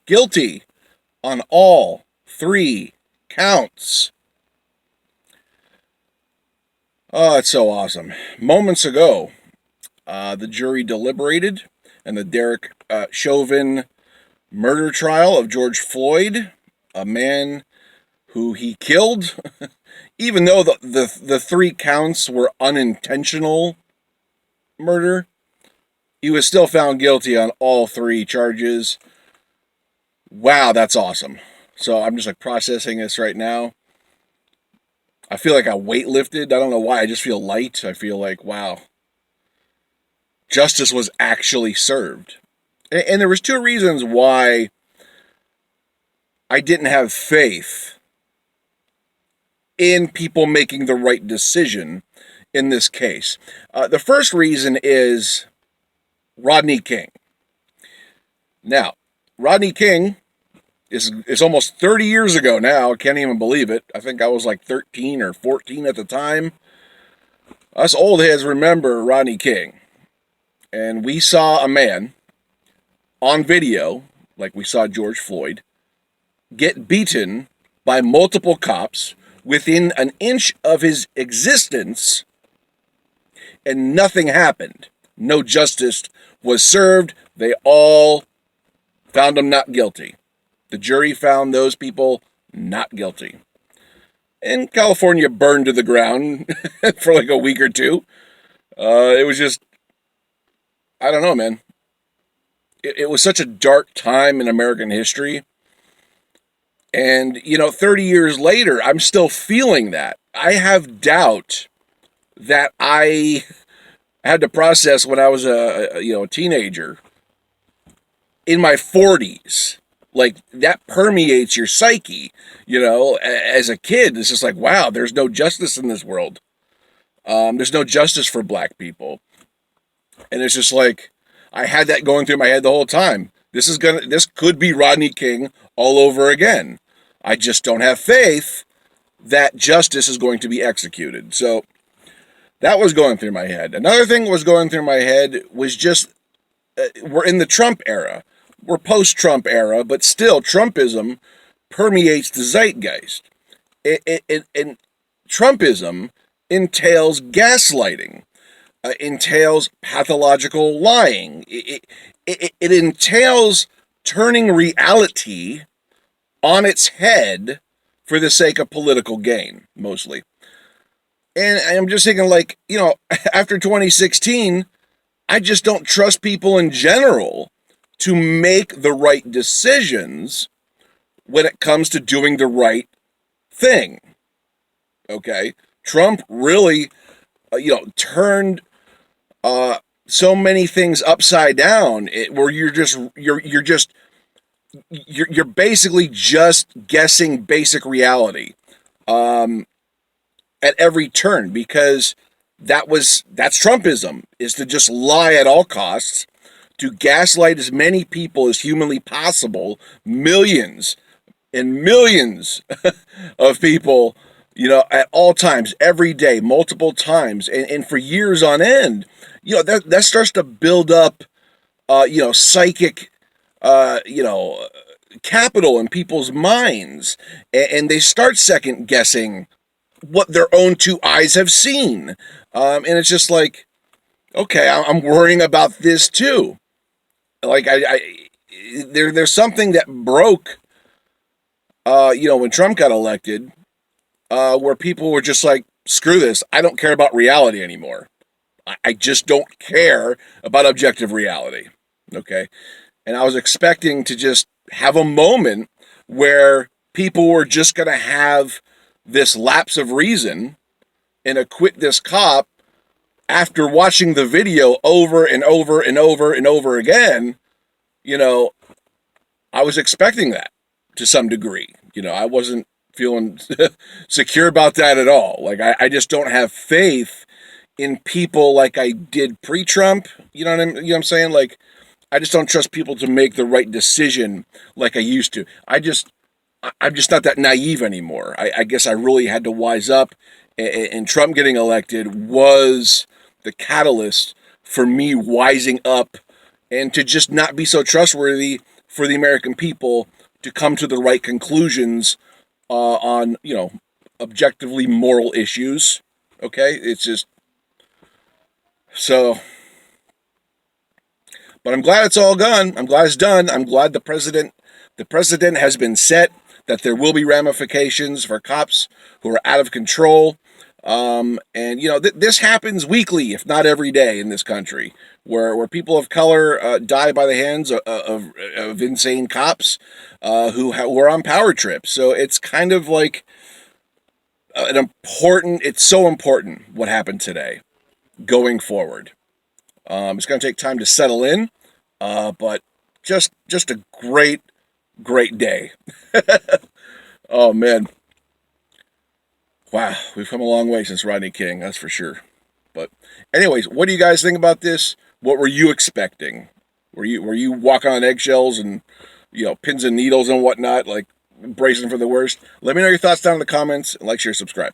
guilty on all 3 counts. Oh, it's so awesome. Moments ago, the jury deliberated in the Derek Chauvin murder trial of George Floyd, a man who he killed, even though the 3 counts were unintentional murder. He was still found guilty on all 3 charges. Wow, that's awesome. So I'm just processing this right now. I feel like I weight lifted. I don't know why. I just feel light. I feel like, wow, justice was actually served. And there was 2 reasons why I didn't have faith in people making the right decision in this case. The first reason is Rodney King. Now, Rodney King is almost 30 years ago now. I can't even believe it. I think I was 13 or 14 at the time. Us old heads remember Rodney King. And we saw a man on video, like we saw George Floyd, get beaten by multiple cops within an inch of his existence, and nothing happened. No justice was served. They all found him not guilty. The jury found those people not guilty. And California burned to the ground for a week or 2. It was just, I don't know, man. It was such a dark time in American history. And, 30 years later, I'm still feeling that. I have doubt that I had to process when I was a teenager in my 40s. That permeates your psyche, as a kid. It's just wow, there's no justice in this world. There's no justice for black people. And it's just I had that going through my head the whole time. This could be Rodney King all over again. I just don't have faith that justice is going to be executed. So that was going through my head. Another thing was going through my head was just, we're in the Trump era. We're post-Trump era, but still Trumpism permeates the zeitgeist. And Trumpism entails gaslighting, entails pathological lying. It entails turning reality on its head for the sake of political gain, mostly. And I'm just thinking, after 2016, I just don't trust people in general to make the right decisions when it comes to doing the right thing. Okay? Trump really, turned so many things upside down, where you're basically just guessing basic reality at every turn, because that's Trumpism, is to just lie at all costs, to gaslight as many people as humanly possible, millions and millions of people, at all times, every day, multiple times, and for years on end. That starts to build up, psychic, capital in people's minds, and they start second guessing what their own 2 eyes have seen. And it's just okay, I'm worrying about this too. There's something that broke, when Trump got elected, where people were just screw this. I don't care about reality anymore. I just don't care about objective reality. Okay. And I was expecting to just have a moment where people were just going to have this lapse of reason and acquit this cop after watching the video over and over and over and over again. I was expecting that to some degree. I wasn't feeling secure about that at all. I just don't have faith in people like I did pre-Trump. You know what I'm saying? I just don't trust people to make the right decision like I used to. I'm just not that naive anymore. I guess I really had to wise up, and Trump getting elected was the catalyst for me wising up and to just not be so trustworthy for the American people to come to the right conclusions on, objectively moral issues. Okay, it's just so. But I'm glad it's all gone. I'm glad it's done. I'm glad the president has been set, that there will be ramifications for cops who are out of control. And this happens weekly, if not every day, in this country, where people of color die by the hands of insane cops who are on power trips. So it's kind of like it's so important what happened today going forward. It's going to take time to settle in, but just a great day. Oh, man. Wow, we've come a long way since Rodney King, that's for sure. But anyways, what do you guys think about this? What were you expecting? Were you walking on eggshells and, pins and needles and whatnot, like bracing for the worst? Let me know your thoughts down in the comments. Like, share, subscribe.